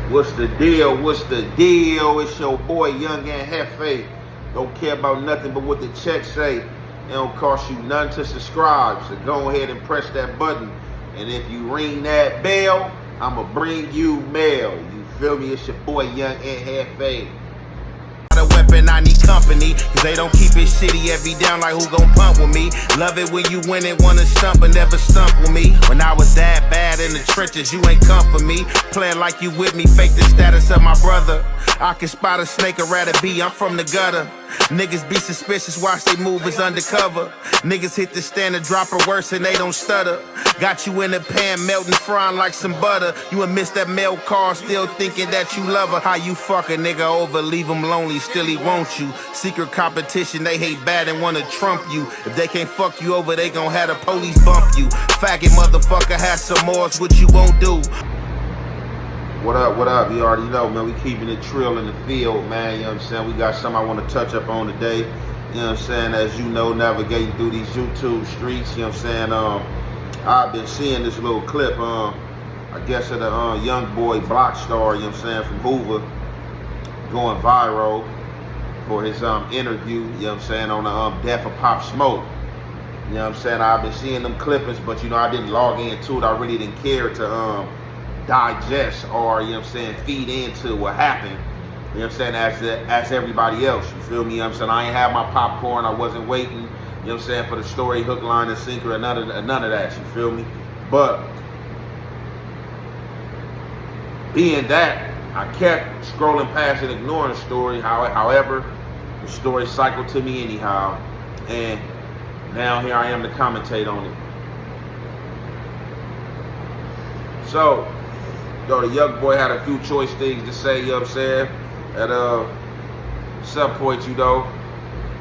What's the deal? What's the deal? It's your boy, Young and Hefe. Don't care about nothing but what the check say. It don't cost you nothing to subscribe. So go ahead and press that button. And if you ring that bell, I'ma bring you mail. You feel me? It's your boy, Young and Hefe. A weapon, I need company, cause they don't keep it shitty every down like who gon' pump with me. Love it when you win it, wanna stump but never stump with me. When I was that bad in the trenches, you ain't come for me. Playing like you with me, fake the status of my brother. I can spot a snake or rather be, I'm from the gutter. Niggas be suspicious, watch they move as undercover. Niggas hit the standard, drop her worse and they don't stutter. Got you in the pan, melting, frying like some butter. You and miss that mail call, still thinking that you love her. How you fuck a nigga over, leave him lonely, still he want you. Secret competition, they hate bad and wanna trump you. If they can't fuck you over, they gon' have the police bump you. Faggot motherfucker, have some more, what you won't do. What up? You already know, man. We keeping it trill in the field, man. You know what I'm saying? We got something I want to touch up on today. You know what I'm saying? As you know, navigating through these YouTube streets, you know what I'm saying? I've been seeing this little clip, I guess of the young boy Block Star, you know what I'm saying, from Hoover, going viral for his interview, you know what I'm saying, on the death of Pop Smoke. You know what I'm saying? I've been seeing them clippings, but you know, I didn't log into it. I really didn't care to digest or, you know what I'm saying, feed into what happened, you know what I'm saying, as everybody else, you feel me? You know what I'm saying? I ain't have my popcorn, I wasn't waiting, you know what I'm saying, for the story, hook, line, and sinker, and none of that, you feel me? But being that, I kept scrolling past and ignoring the story. However, the story cycled to me anyhow, and now here I am to commentate on it. So, yo, the young boy had a few choice things to say, you know what I'm saying? At some point, you know,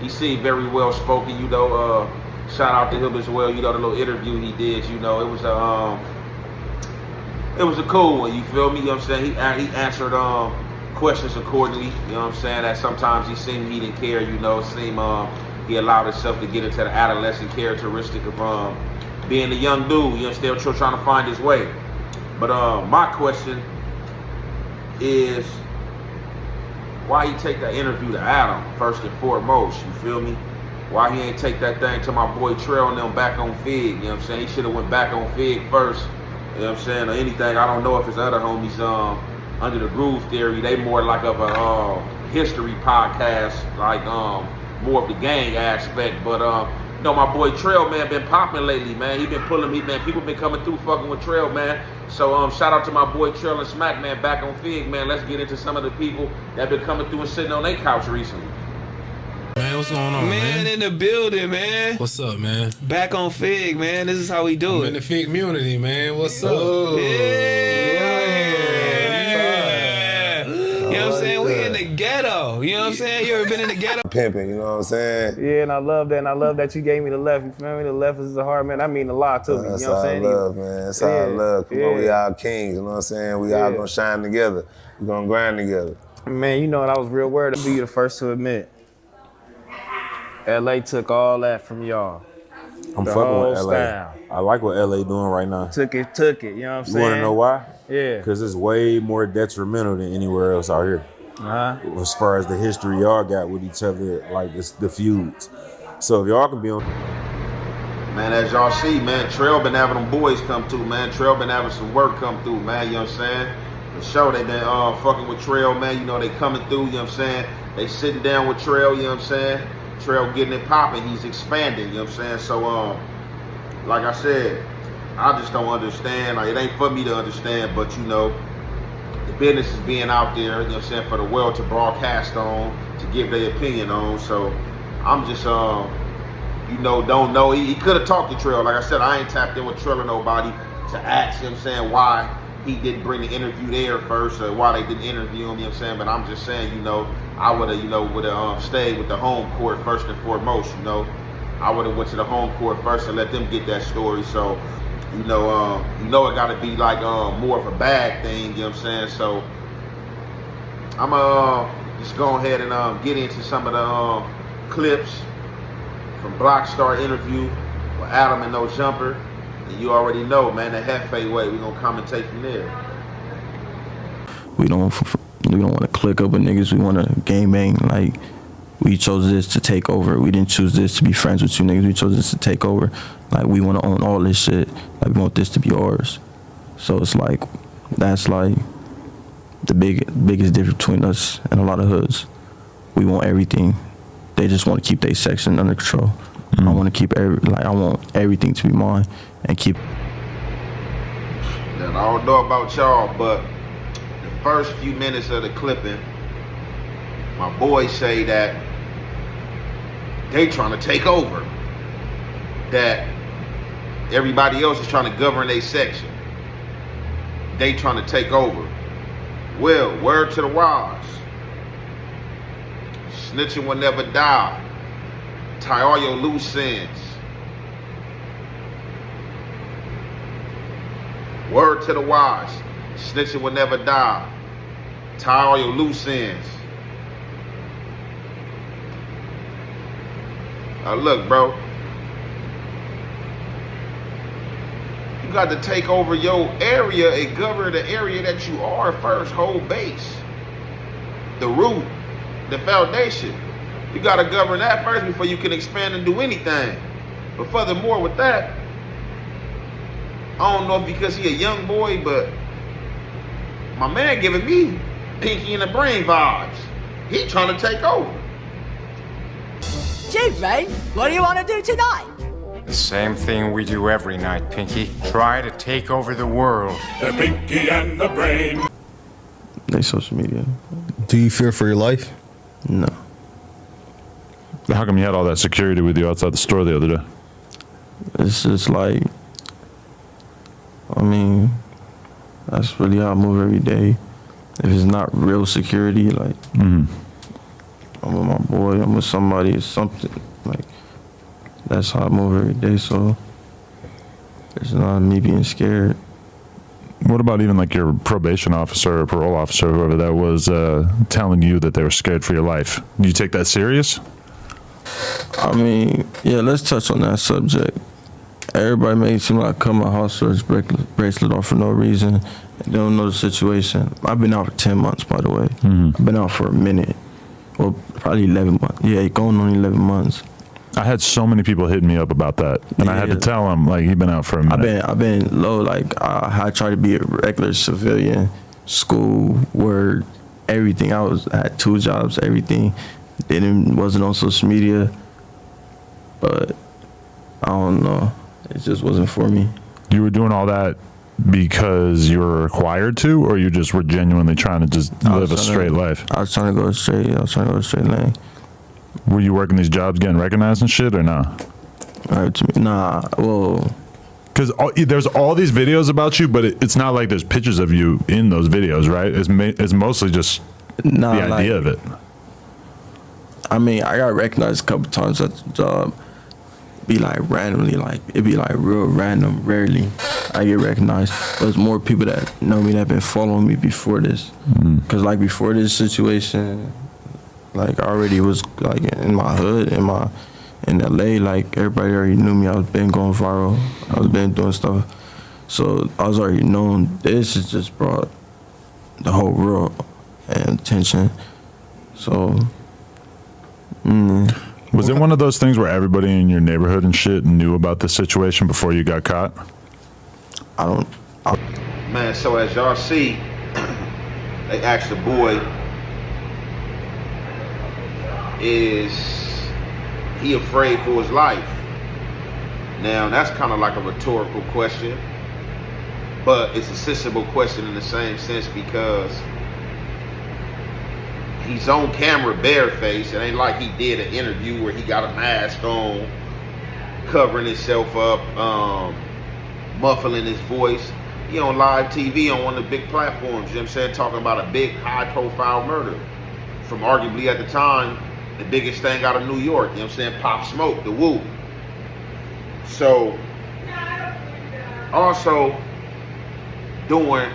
he seemed very well spoken, you know. Shout out to him as well, you know, the little interview he did, you know, it was a cool one, you feel me? You know what I'm saying? He answered questions accordingly, you know what I'm saying? That sometimes he seemed he didn't care, you know, he allowed himself to get into the adolescent characteristic of being a young dude, you know, still trying to find his way. But my question is, why he take that interview to Adam first and foremost, you feel me? Why he ain't take that thing to my boy Trail and them back on Figg, you know what I'm saying? He should have went back on Figg first, you know what I'm saying, or anything. I don't know if his other homies, Under the Groove Theory, they more like of a history podcast, like more of the gang aspect, but you know, my boy Trail, man, been popping lately, man. People been coming through fucking with Trail, man. So shout out to my boy Trail and Smack, man, back on Figg, man. Let's get into some of the people that been coming through and sitting on their couch recently. Man, what's going on, man? In the building, man. What's up, man? Back on Figg, man. This is how we do I'm it. in the Figg community, man. What's up? You know what I'm saying? We in the ghetto. You know what I'm saying? You ever been in the ghetto? Pimping, you know what I'm saying? Yeah, and I love that. And I love that you gave me the left. You feel me? The left is a hard man. I mean a lot to me. That's You know what I'm saying? all love, man. That's all love. Come on, we all kings, you know what I'm saying? We all gonna shine together. We gonna grind together. Man, you know what? I was real worried. I'll be the first to admit. LA took all that from y'all. I'm The fucking whole with LA. style. I like what LA doing right now. Took it. You know what I'm You saying? wanna know why? Yeah. Because it's way more detrimental than anywhere else out here. As far as the history y'all got with each other, like it's the feuds. So if y'all can be on. Man, as y'all see, man, Trail been having them boys come through, man. Trail been having some work come through, man, you know what I'm saying? For sure, they been fucking with Trail, man. You know, they coming through, you know what I'm saying? They sitting down with Trail, you know what I'm saying? Trail getting it popping, he's expanding, you know what I'm saying? So, like I said, I just don't understand. Like, it ain't for me to understand, but you know, the business is being out there, you know what I'm saying, for the world to broadcast on, to give their opinion on. So I'm just, you know, don't know. He could have talked to Trail. Like I said, I ain't tapped in with Trail or nobody to ask him, saying why he didn't bring the interview there first, or why they didn't interview him, you know what I'm saying? But I'm just saying, you know, I would have, stayed with the home court first and foremost, you know. I would have went to the home court first and let them get that story. So, you know it got to be like more of a bag thing, you know what I'm saying? So I'm just go ahead and get into some of the clips from Block Star interview with Adam and No Jumper. And you already know, man, the Hefe way. We're gonna commentate from there. We don't want to click up with niggas. We want to gang bang. Like, we chose this to take over. We didn't choose this to be friends with you niggas. We chose this to take over. Like, we want to own all this shit. Like, we want this to be ours. So it's like, that's like the biggest difference between us and a lot of hoods. We want everything. They just want to keep their section under control. I want to keep I want everything to be mine and keep. Now, I don't know about y'all, but the first few minutes of the clipping, my boys say that they trying to take over. That everybody else is trying to govern their section. They trying to take over. Well, word to the wise. Snitching will never die. Tie all your loose ends. Word to the wise. Snitching will never die. Tie all your loose ends. Now look, bro. You got to take over your area and govern the area that you are first. Whole base. The root. The foundation. You got to govern that first before you can expand and do anything. But furthermore with that, I don't know if because he a young boy, but my man giving me Pinky and the Brain vibes. He trying to take over. Gee, Brain, what do you want to do tonight? The same thing we do every night, Pinky. Try to take over the world. The Pinky and the Brain. They social media. Do you fear for your life? No. How come you had all that security with you outside the store the other day? It's just like, I mean, that's really how I move every day. If it's not real security, like, I'm with my boy, I'm with somebody, it's something, like, that's how I move every day, so it's not me being scared. What about even like your probation officer or parole officer, whoever that was, telling you that they were scared for your life? Do you take that serious? I mean, yeah, let's touch on that subject. Everybody makes it seem like I cut my house bracelet off for no reason. They don't know the situation. I've been out for 10 months, by the way. I've been out for a minute. Well, probably 11 months. Yeah, going on 11 months. I had so many people hitting me up about that, and I had to tell them, like, you've been out for a minute. I've been low, like, I tried to be a regular civilian, school, work, everything. I had 2 jobs, everything. Wasn't on social media, but I don't know. It just wasn't for me. You were doing all that because you were required to, or you just were genuinely trying to just live a straight life? I was trying to go straight. I was trying to go straight lane. Were you working these jobs getting recognized and shit, or not? Nah, well... Because there's all these videos about you, but it's not like there's pictures of you in those videos, right? It's mostly just the idea of it. I mean, I got recognized a couple times at the job. Be like randomly, like it'd be like real random. Rarely I get recognized. But there's more people that know me that have been following me before this. Cause like before this situation, like I already was like in my hood, in LA. Like everybody already knew me. I was been going viral. I was been doing stuff. So I was already known. This has just brought the whole world and attention. So. Was it one of those things where everybody in your neighborhood and shit knew about the situation before you got caught? Man, so as y'all see, they asked the boy, is he afraid for his life? Now, that's kind of like a rhetorical question, but it's a sensible question in the same sense because he's on camera barefaced. It ain't like he did an interview where he got a mask on, covering himself up, muffling his voice. He on live TV on one of the big platforms, you know what I'm saying, talking about a big high-profile murder from arguably at the time the biggest thing out of New York, you know what I'm saying, Pop Smoke, the Woo. So, also doing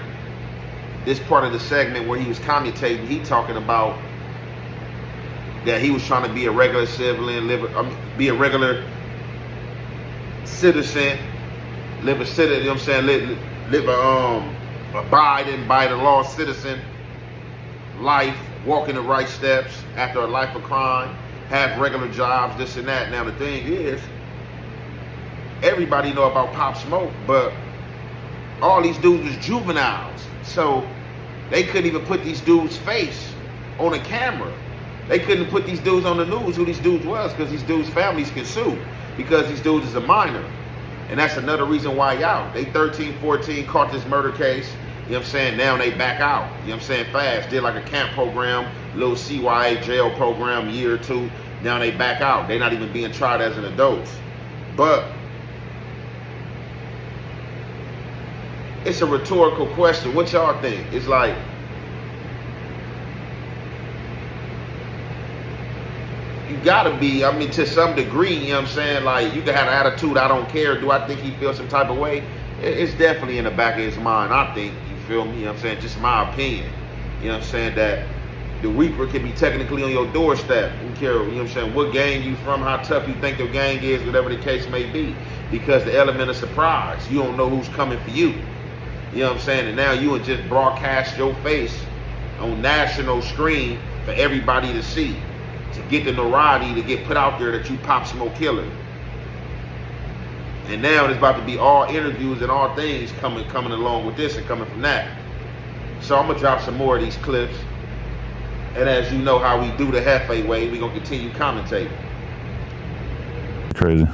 this part of the segment where he was commentating, he talking about that he was trying to be a regular civilian, be a regular citizen, live a citizen, you know what I'm saying, live a abiding by the law citizen, life, walking the right steps after a life of crime, have regular jobs, this and that. Now the thing is, everybody know about Pop Smoke, but all these dudes was juveniles. So they couldn't even put these dudes' face on a camera. They couldn't put these dudes on the news who these dudes was, because these dudes' families can sue, because these dudes is a minor. And that's another reason why y'all, they 13, 14, caught this murder case, you know what I'm saying? Now they back out, you know what I'm saying, fast. Did like a camp program, little CYA jail program, year or two. Now they back out. They're not even being tried as an adult. But it's a rhetorical question. What y'all think? It's like, you gotta be, I mean, to some degree, you know what I'm saying? Like, you can have an attitude, I don't care. Do I think he feels some type of way? It's definitely in the back of his mind, I think. You feel me? You know what I'm saying? Just my opinion. You know what I'm saying? That the Reaper can be technically on your doorstep. You don't care, you know what I'm saying, what gang you from, how tough you think your gang is, whatever the case may be. Because the element of surprise, you don't know who's coming for you. You know what I'm saying? And now you would just broadcast your face on national screen for everybody to see, to get the notoriety, to get put out there that you Pop Smoke killer. And now it's about to be all interviews and all things coming along with this and coming from that. So I'm gonna drop some more of these clips. And as you know how we do the Hefe way, we're gonna continue commentating. Crazy.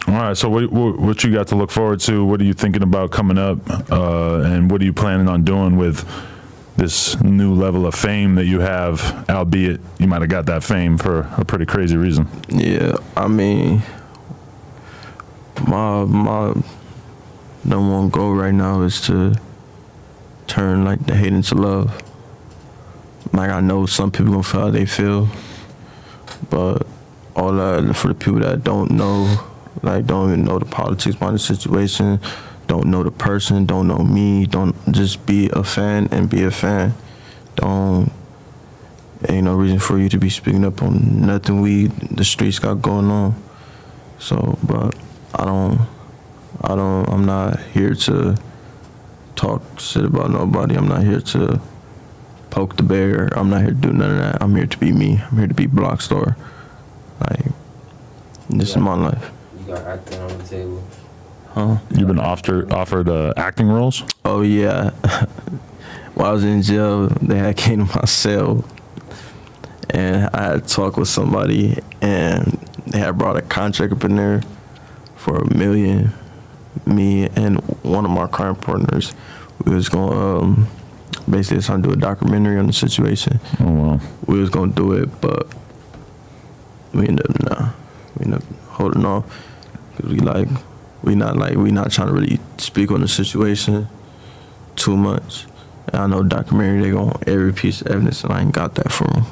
All right, so what you got to look forward to? What are you thinking about coming up? And what are you planning on doing with this new level of fame that you have, albeit you might have got that fame for a pretty crazy reason? Yeah, I mean, my number one goal right now is to turn like the hate into love. Like, I know some people gonna feel how they feel, but all that for the people that don't know, like, don't even know the politics behind the situation, don't know the person, don't know me, don't, just be a fan and be a fan. Ain't no reason for you to be speaking up on nothing the streets got going on. So, but I'm not here to talk shit about nobody. I'm not here to poke the bear. I'm not here to do none of that. I'm here to be me. I'm here to be Blockstar. Like, this is my life. You got acting on the table. Huh? You've been offered acting roles? Oh, yeah. While I was in jail, they had came to my cell, and I had talked with somebody, and they had brought a contract up in there for $1 million. Me and one of my crime partners, we was going basically trying to do a documentary on the situation. Oh, wow. We was going to do it, but we ended up holding off, because we not trying to really speak on the situation too much. And I know documentary, they go on every piece of evidence, and I ain't got that for them.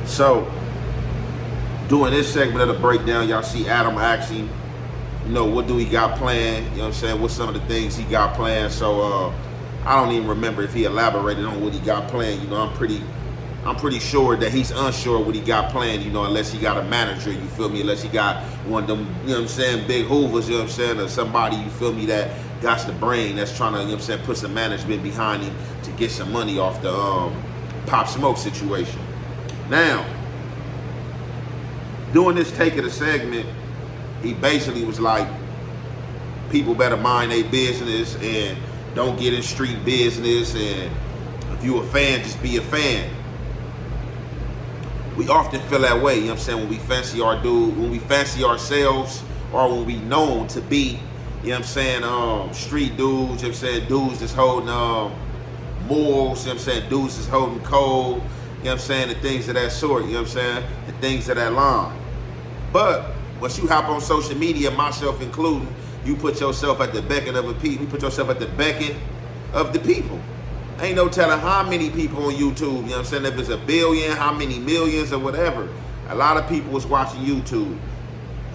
So, doing this segment of the breakdown, y'all see Adam asking, you know, what do he got planned? You know what I'm saying? What's some of the things he got planned? So, I don't even remember if he elaborated on what he got planned. You know, I'm pretty sure that he's unsure what he got planned, you know, unless he got a manager, you feel me? Unless he got one of them, you know what I'm saying, big hoovers, you know what I'm saying, or somebody, you feel me, that got the brain that's trying to, you know what I'm saying, put some management behind him to get some money off the Pop Smoke situation. Now, doing this take of the segment, he basically was like, people better mind their business and don't get in street business, and if you a fan, just be a fan. We often feel that way, you know what I'm saying, when we fancy our dude, when we fancy ourselves, or when we known to be, you know what I'm saying, street dudes, you know what I'm saying, dudes that's holding morals, you know what I'm saying, dudes that's holding code, you know what I'm saying, the things of that sort, you know what I'm saying, the things of that line. But once you hop on social media, myself including, you put yourself at the beckon of you put yourself at the beckon of the people. Ain't no telling how many people on YouTube, you know what I'm saying, if it's 1 billion, how many millions or whatever. A lot of people is watching YouTube.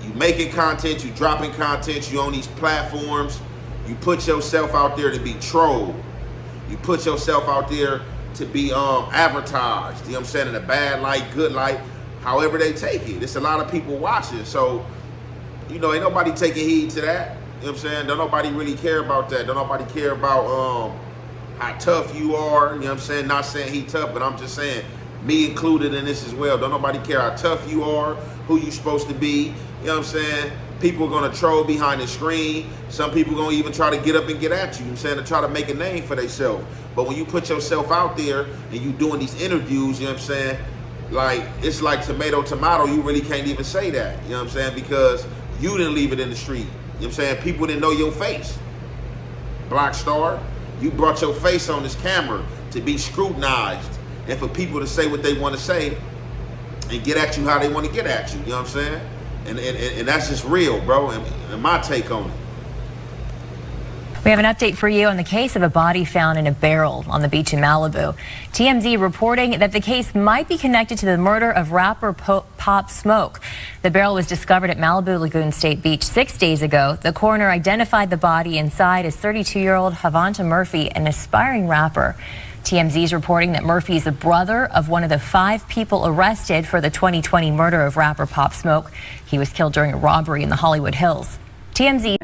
You making content, you dropping content, you on these platforms, you put yourself out there to be trolled. You put yourself out there to be advertised, you know what I'm saying, in a bad light, good light, however they take it. It's a lot of people watching, so, you know, ain't nobody taking heed to that. know what I'm saying? Don't nobody really care about that. Don't nobody care about how tough you are. You know what I'm saying? Not saying he tough, but I'm just saying, me included in this as well. Don't nobody care how tough you are, who you supposed to be. You know what I'm saying? People are gonna troll behind the screen. Some people gonna even try to get up and get at you. You know what I'm saying? To try to make a name for themselves. But when you put yourself out there and you doing these interviews, you know what I'm saying? Like, it's like tomato, you really can't even say that. You know what I'm saying? Because you didn't leave it in the street. You know what I'm saying? People didn't know your face. Black Star, you brought your face on this camera to be scrutinized and for people to say what they want to say and get at you how they want to get at you. You know what I'm saying? And that's just real, bro, and my take on it. We have an update for you on the case of a body found in a barrel on the beach in Malibu. TMZ reporting that the case might be connected to the murder of rapper Pop Smoke. The barrel was discovered at Malibu Lagoon State Beach 6 days ago. The coroner identified the body inside as 32-year-old Javonta Murphy, an aspiring rapper. TMZ is reporting that Murphy is the brother of one of the 5 people arrested for the 2020 murder of rapper Pop Smoke. He was killed during a robbery in the Hollywood Hills. TMZ.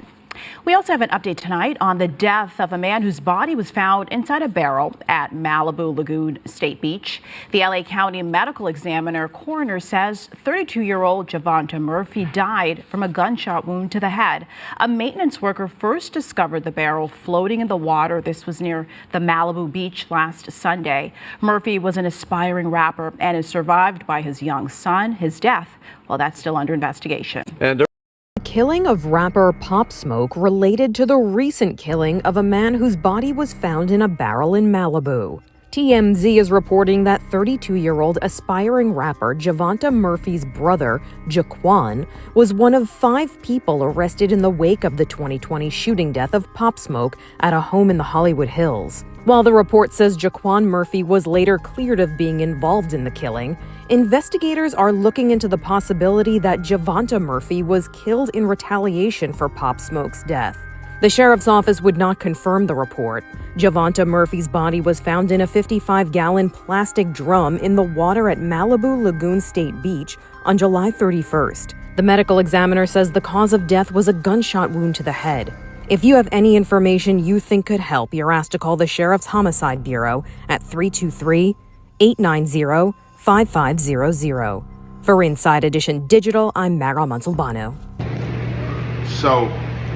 We also have an update tonight on the death of a man whose body was found inside a barrel at Malibu Lagoon State Beach. The LA County Medical Examiner coroner says 32-year-old Javonta Murphy died from a gunshot wound to the head. A maintenance worker first discovered the barrel floating in the water. This was near the Malibu beach last Sunday. Murphy was an aspiring rapper and is survived by his young son. His death, well, that's still under investigation. Killing of rapper Pop Smoke related to the recent killing of a man whose body was found in a barrel in Malibu. TMZ is reporting that 32-year-old aspiring rapper Javonta Murphy's brother, Jaquan, was one of 5 people arrested in the wake of the 2020 shooting death of Pop Smoke at a home in the Hollywood Hills. While the report says Jaquan Murphy was later cleared of being involved in the killing, investigators are looking into the possibility that Javonta Murphy was killed in retaliation for Pop Smoke's death. The sheriff's office would not confirm the report. Javonta Murphy's body was found in a 55-gallon plastic drum in the water at Malibu Lagoon State Beach on July 31st. The medical examiner says the cause of death was a gunshot wound to the head. If you have any information you think could help, you're asked to call the Sheriff's Homicide Bureau at 323-890-5500. For Inside Edition Digital, I'm Mara Montalbano. So,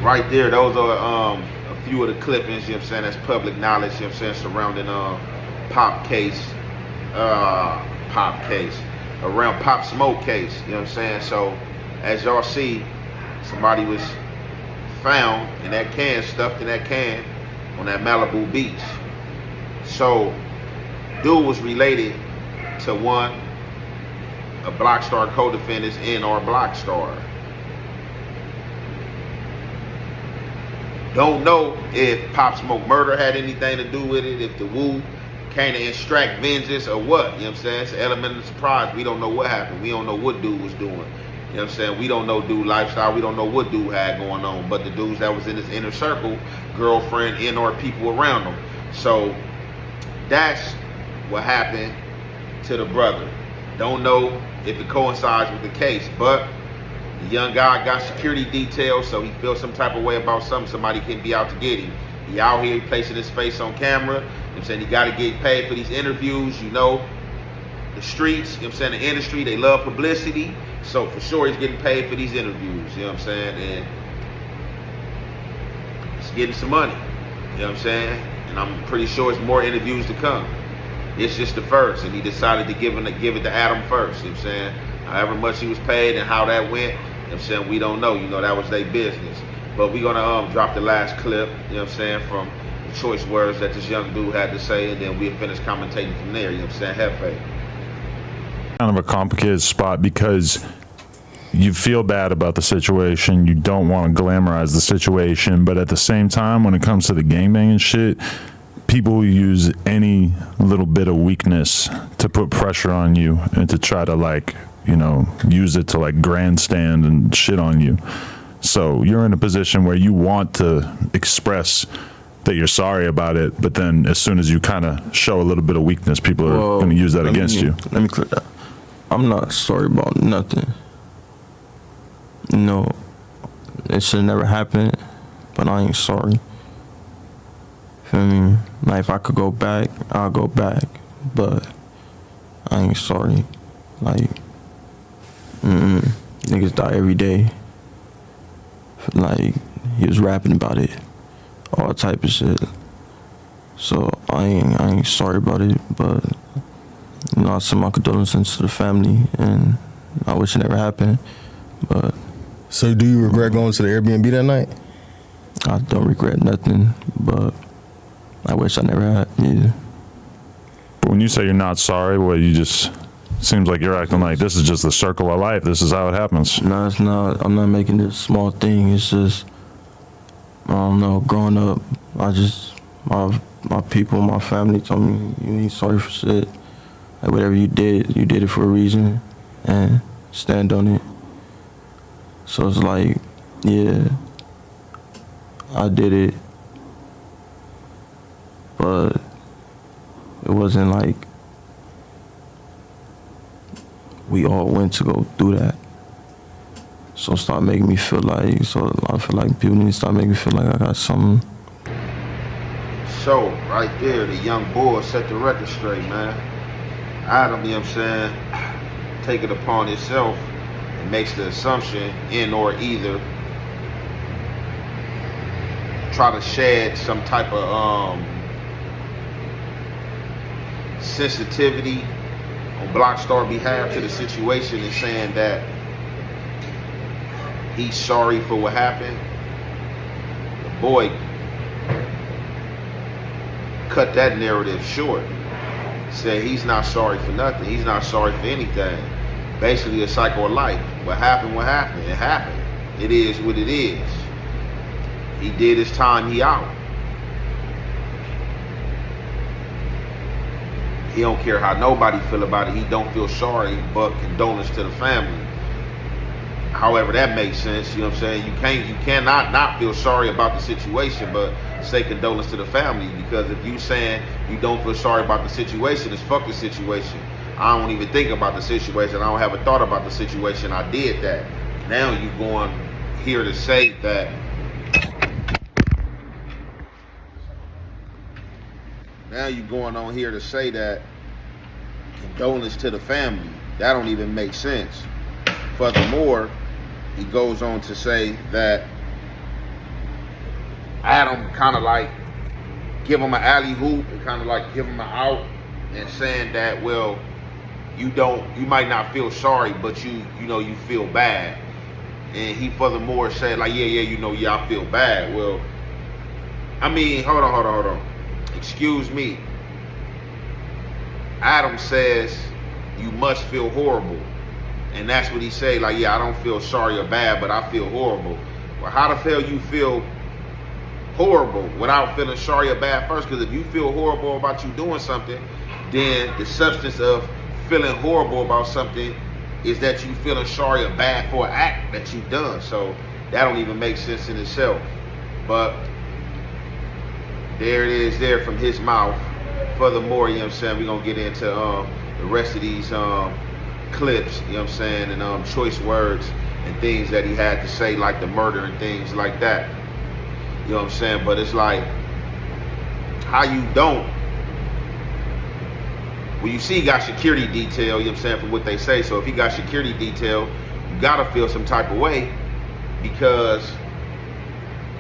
right there, those are a few of the clippings, you know what I'm saying, that's public knowledge, you know what I'm saying, surrounding Pop case, around Pop Smoke case, you know what I'm saying. So, as y'all see, somebody was found in that can, stuffed in that can on that Malibu beach. So, dude was related to a Black Star co-defendants in our Black Star. Don't know if Pop Smoke murder had anything to do with it, if the Wu came to extract vengeance or what, you know what I'm saying? It's an element of surprise. We don't know what happened. We don't know what dude was doing. You know what I'm saying? We don't know dude lifestyle. We don't know what dude had going on. But the dudes that was in his inner circle, girlfriend, and or people around him. So that's what happened to the brother. Don't know if it coincides with the case, but the young guy got security details, so he feels some type of way about something. Somebody can be out to get him. He out here placing his face on camera. You know what I'm saying? He got to get paid for these interviews. You know, the streets, you know what I'm saying, the industry, they love publicity. So for sure he's getting paid for these interviews, you know what I'm saying? And he's getting some money, you know what I'm saying? And I'm pretty sure it's more interviews to come. It's just the first, and he decided to give it to Adam first, you know what I'm saying? However much he was paid and how that went, you know what I'm saying, we don't know. You know, that was their business. But we're gonna drop the last clip, you know what I'm saying, from the choice words that this young dude had to say, and then we'll finish commentating from there, you know what I'm saying? Hefe. Kind of a complicated spot because you feel bad about the situation. You don't want to glamorize the situation, but at the same time, when it comes to the gangbanging shit, people use any little bit of weakness to put pressure on you and to try to, like, you know, use it to like grandstand and shit on you. So you're in a position where you want to express that you're sorry about it, but then as soon as you kind of show a little bit of weakness, people are going to use that against you. Let me clear that. I'm not sorry about nothing. No, it should never happen. but I ain't sorry. Feel me? Like, if I could go back, I'll go back, but I ain't sorry. Like, niggas die every day. Like, he was rapping about it, all type of shit. So I ain't sorry about it, but you know, I send my condolences to the family, and I wish it never happened. But so, do you regret going to the Airbnb that night? I don't regret nothing, but I wish I never had. Yeah. But when you say you're not sorry, well, you just seems like you're acting like this is just the circle of life. This is how it happens. No, it's not. I'm not making this small thing. It's just, I don't know. Growing up, I just my people, my family told me you ain't sorry for shit. Like, whatever you did it for a reason, and stand on it. So it's like, yeah, I did it, but it wasn't like we all went to go do that. So start making me feel like, I feel like people need to start making me feel like I got something. So, right there, the young boy set the record straight, man. Adam, you know what I'm saying, take it upon himself and makes the assumption, in or either, try to shed some type of sensitivity on Blockstar behalf to the situation and saying that he's sorry for what happened. The boy cut that narrative short. Said he's not sorry for nothing. He's not sorry for anything. Basically a cycle of life. What happened, it happened. It is what it is. He did his time, he out. He don't care how nobody feel about it. He don't feel sorry, but condolence to the family. However that makes sense, you know what I'm saying? You cannot not feel sorry about the situation, but say condolence to the family, because if you saying you don't feel sorry about the situation, it's fuck the situation. I don't even think about the situation. I don't have a thought about the situation. I did that. Now you going here to say that condolence to the family. That don't even make sense. Furthermore, he goes on to say that Adam kind of like give him an alley-oop and kind of like give him an out and saying that, well, you might not feel sorry, but you feel bad. And he furthermore said like, yeah, I feel bad. Well, I mean, hold on. Excuse me. Adam says you must feel horrible. And that's what he say, like, yeah, I don't feel sorry or bad, but I feel horrible. Well, how the hell you feel horrible without feeling sorry or bad first? Because if you feel horrible about you doing something, then the substance of feeling horrible about something is that you feeling sorry or bad for an act that you've done. So that don't even make sense in itself. But there it is there from his mouth. Furthermore, you know what I'm saying, we're going to get into the rest of these clips, you know what I'm saying, and choice words and things that he had to say, like the murder and things like that. You know what I'm saying? But it's like, how you don't, well, you see he got security detail, you know what I'm saying, from what they say. So if he got security detail, you gotta feel some type of way, because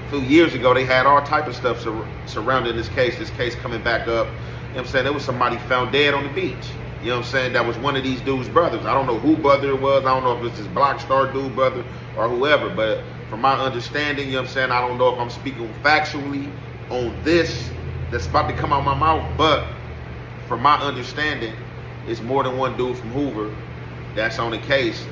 a few years ago they had all type of stuff surrounding this case coming back up. You know what I'm saying? There was somebody found dead on the beach. You know what I'm saying? That was one of these dudes' brothers. I don't know who brother it was. I don't know if it's this Blockstar dude brother or whoever. But from my understanding, you know what I'm saying, I don't know if I'm speaking factually on this that's about to come out my mouth. But from my understanding, it's more than one dude from Hoover that's on the case.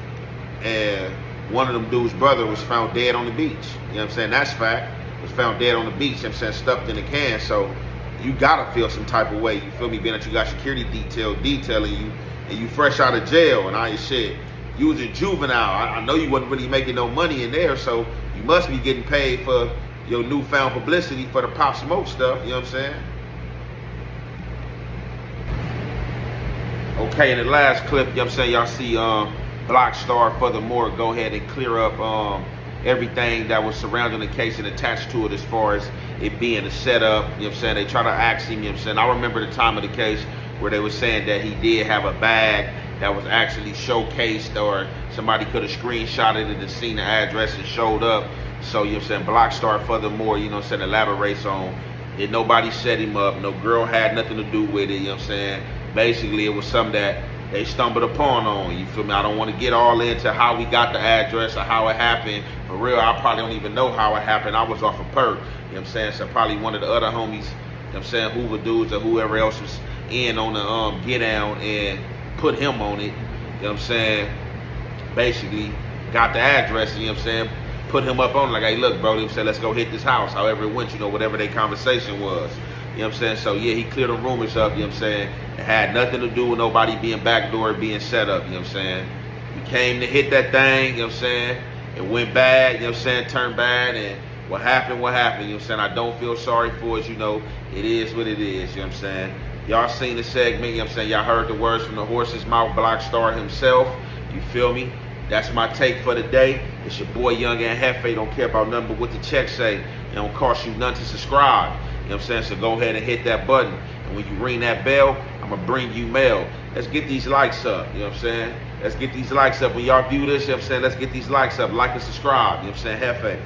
And one of them dudes' brother was found dead on the beach. You know what I'm saying? That's fact. Was found dead on the beach, you know what I'm saying, stuffed in a can. So you gotta feel some type of way, you feel me, being that you got security detailing you, and you fresh out of jail, and all your shit. You was a juvenile. I know you wasn't really making no money in there, so you must be getting paid for your newfound publicity for the Pop Smoke stuff, you know what I'm saying? Okay, in the last clip, you know what I'm saying, y'all see Blockstar furthermore go ahead and clear up everything that was surrounding the case and attached to it as far as it being a setup, you know what I'm saying? They try to ask him, you know what I'm saying? I remember the time of the case where they were saying that he did have a bag that was actually showcased, or somebody could have screenshotted it and seen the address and showed up. So, you know what I'm saying, Blackstar furthermore, you know what I'm saying, elaborates on it. Nobody set him up. No girl had nothing to do with it, you know what I'm saying? Basically, it was something that they stumbled upon on, you feel me? I don't want to get all into how we got the address or how it happened. For real, I probably don't even know how it happened. I was off a perk, you know what I'm saying? So probably one of the other homies, you know what I'm saying, Hoover dudes or whoever else was in on the get down and put him on it, you know what I'm saying? Basically, got the address, you know what I'm saying? Put him up on it, like, hey, look, bro, you know what I'm saying, let's go hit this house, however it went, you know, whatever their conversation was. You know what I'm saying? So, yeah, he cleared the rumors up, you know what I'm saying? It had nothing to do with nobody being backdoor, being set up, you know what I'm saying? We came to hit that thing, you know what I'm saying? It went bad, you know what I'm saying? Turned bad, and what happened, you know what I'm saying? I don't feel sorry for it, you know, it is what it is, you know what I'm saying? Y'all seen the segment, you know what I'm saying? Y'all heard the words from the horse's mouth, Blackstar himself, you feel me? That's my take for the day. It's your boy Young and Hefe. Don't care about nothing but what the check say. It don't cost you nothing to subscribe. You know what I'm saying? So go ahead and hit that button. And when you ring that bell, I'm going to bring you mail. Let's get these likes up. You know what I'm saying? Let's get these likes up. When y'all view this, you know what I'm saying? Let's get these likes up. Like and subscribe. You know what I'm saying? Hefe.